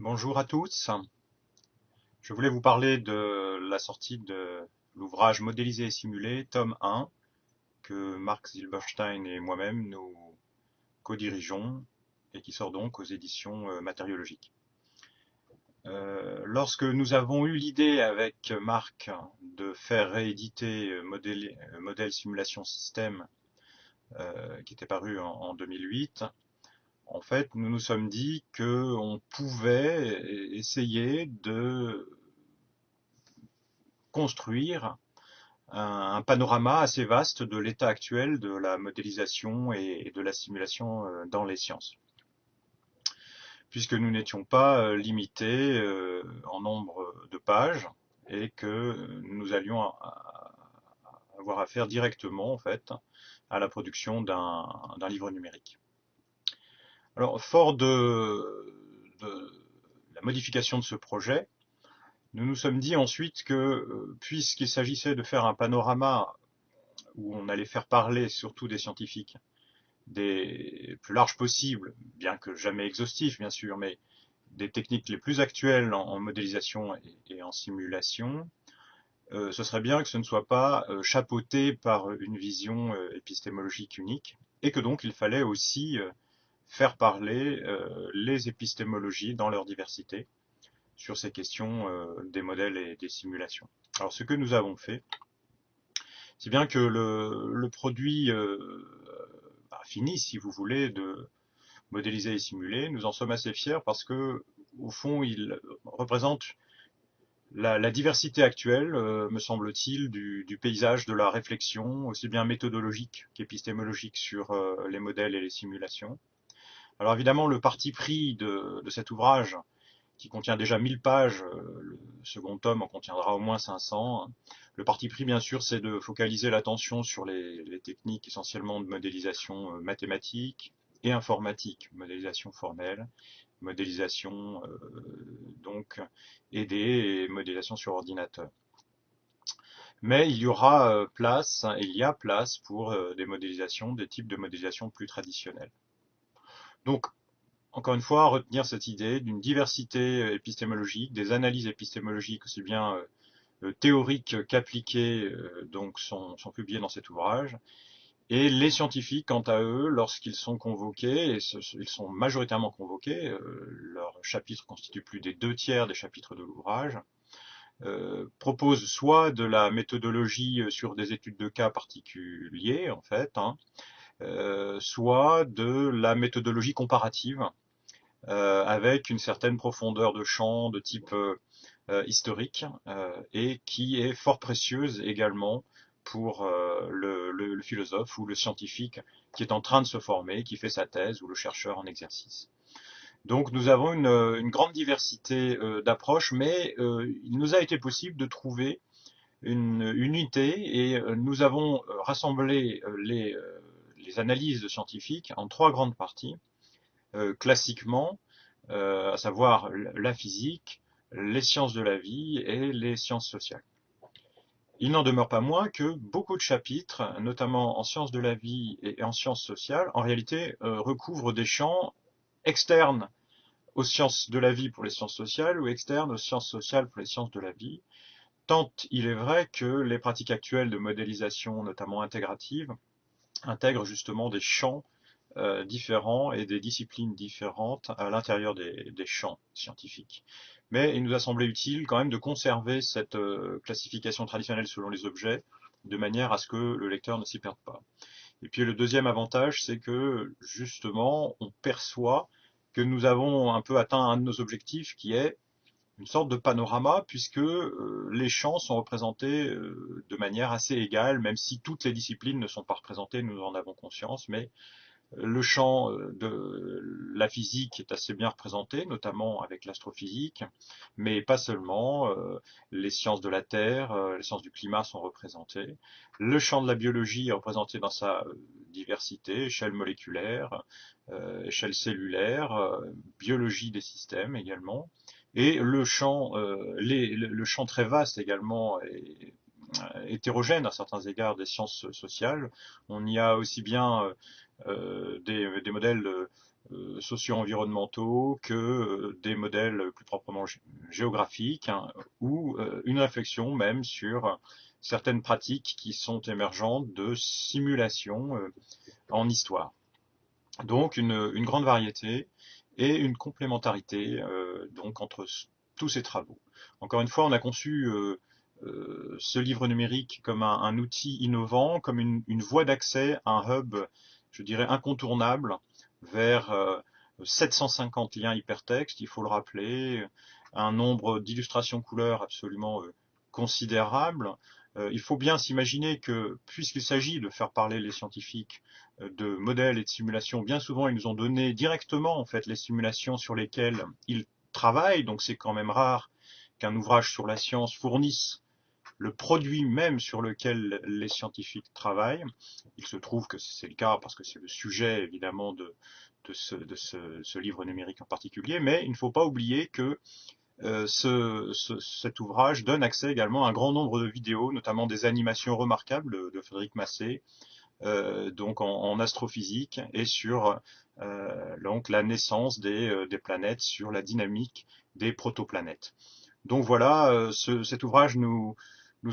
Bonjour à tous. Je voulais vous parler de la sortie de l'ouvrage Modéliser et simuler, tome 1, que Marc Zilberstein et moi-même nous co-dirigeons et qui sort donc aux éditions Matériologiques. Lorsque nous avons eu l'idée avec Marc de faire rééditer Modèle Simulation Système, qui était paru en 2008, en fait, nous nous sommes dit qu'on pouvait essayer de construire un panorama assez vaste de l'état actuel de la modélisation et de la simulation dans les sciences, puisque nous n'étions pas limités en nombre de pages et que nous allions avoir affaire directement en fait à la production d'un livre numérique. Alors, fort de la modification de ce projet, nous nous sommes dit ensuite que, puisqu'il s'agissait de faire un panorama où on allait faire parler surtout des scientifiques, des plus larges possibles, bien que jamais exhaustifs bien sûr, mais des techniques les plus actuelles en modélisation et en simulation, ce serait bien que ce ne soit pas chapeauté par une vision épistémologique unique, et que donc il fallait aussi faire parler les épistémologies dans leur diversité sur ces questions des modèles et des simulations. Alors ce que nous avons fait, c'est bien que le produit fini, si vous voulez, de modéliser et simuler, nous en sommes assez fiers parce que, au fond, il représente la diversité actuelle, me semble-t-il, du paysage de la réflexion, aussi bien méthodologique qu'épistémologique sur les modèles et les simulations. Alors évidemment, le parti pris de cet ouvrage, qui contient déjà 1000 pages, le second tome en contiendra au moins 500. Le parti pris, bien sûr, c'est de focaliser l'attention sur les techniques essentiellement de modélisation mathématique et informatique, modélisation formelle, modélisation donc aidée et modélisation sur ordinateur. Mais il y aura place, et il y a place pour des modélisations, des types de modélisation plus traditionnels. Donc, encore une fois, retenir cette idée d'une diversité épistémologique, des analyses épistémologiques aussi bien théoriques qu'appliquées donc sont publiées dans cet ouvrage. Et les scientifiques, quant à eux, lorsqu'ils sont convoqués, et ils sont majoritairement convoqués, leur chapitre constitue plus des 2 tiers des chapitres de l'ouvrage, proposent soit de la méthodologie sur des études de cas particuliers, en fait, hein, soit de la méthodologie comparative, avec une certaine profondeur de champ de type historique, et qui est fort précieuse également pour le philosophe ou le scientifique qui est en train de se former, qui fait sa thèse, ou le chercheur en exercice. Donc nous avons une grande diversité d'approches, mais il nous a été possible de trouver une unité, et nous avons rassemblé les analyses scientifiques en 3 grandes parties, classiquement, à savoir la physique, les sciences de la vie et les sciences sociales. Il n'en demeure pas moins que beaucoup de chapitres, notamment en sciences de la vie et en sciences sociales, en réalité recouvrent des champs externes aux sciences de la vie pour les sciences sociales ou externes aux sciences sociales pour les sciences de la vie, tant il est vrai que les pratiques actuelles de modélisation, notamment intégrative, intègrent justement des champs différents et des disciplines différentes à l'intérieur des champs scientifiques. Mais il nous a semblé utile quand même de conserver cette classification traditionnelle selon les objets, de manière à ce que le lecteur ne s'y perde pas. Et puis le deuxième avantage, c'est que justement, on perçoit que nous avons un peu atteint un de nos objectifs, qui est une sorte de panorama, puisque les champs sont représentés de manière assez égale, même si toutes les disciplines ne sont pas représentées, nous en avons conscience, mais le champ de la physique est assez bien représenté, notamment avec l'astrophysique, mais pas seulement. Les sciences de la Terre, les sciences du climat sont représentées. Le champ de la biologie est représenté dans sa diversité, échelle moléculaire, échelle cellulaire, biologie des systèmes également. Et le champ très vaste également est hétérogène à certains égards des sciences sociales. On y a aussi bien des modèles socio-environnementaux que des modèles plus proprement géographiques, hein, ou une réflexion même sur certaines pratiques qui sont émergentes de simulation en histoire. Donc une grande variété et une complémentarité donc entre tous ces travaux. Encore une fois, on a conçu ce livre numérique comme un outil innovant, comme une voie d'accès, un hub, je dirais, incontournable vers 750 liens hypertextes, il faut le rappeler, un nombre d'illustrations couleurs absolument considérable. Il faut bien s'imaginer que, puisqu'il s'agit de faire parler les scientifiques de modèles et de simulations, bien souvent ils nous ont donné directement en fait les simulations sur lesquelles ils travaillent, donc c'est quand même rare qu'un ouvrage sur la science fournisse le produit même sur lequel les scientifiques travaillent. Il se trouve que c'est le cas parce que c'est le sujet évidemment de ce livre numérique en particulier, mais il ne faut pas oublier que cet ouvrage donne accès également à un grand nombre de vidéos, notamment des animations remarquables de Frédéric Massé, donc en astrophysique et sur donc la naissance des planètes, sur la dynamique des protoplanètes. Donc voilà, cet ouvrage nous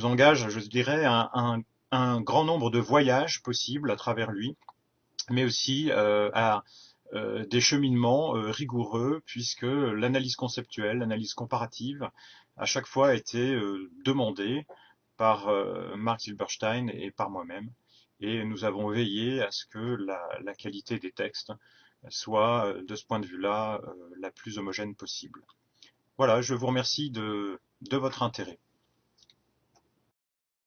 engage, je dirais, un grand nombre de voyages possibles à travers lui, mais aussi à des cheminements rigoureux, puisque l'analyse conceptuelle, l'analyse comparative, à chaque fois a été demandée par Mark Silberstein et par moi-même. Et nous avons veillé à ce que la qualité des textes soit, de ce point de vue-là, la plus homogène possible. Voilà, je vous remercie de votre intérêt.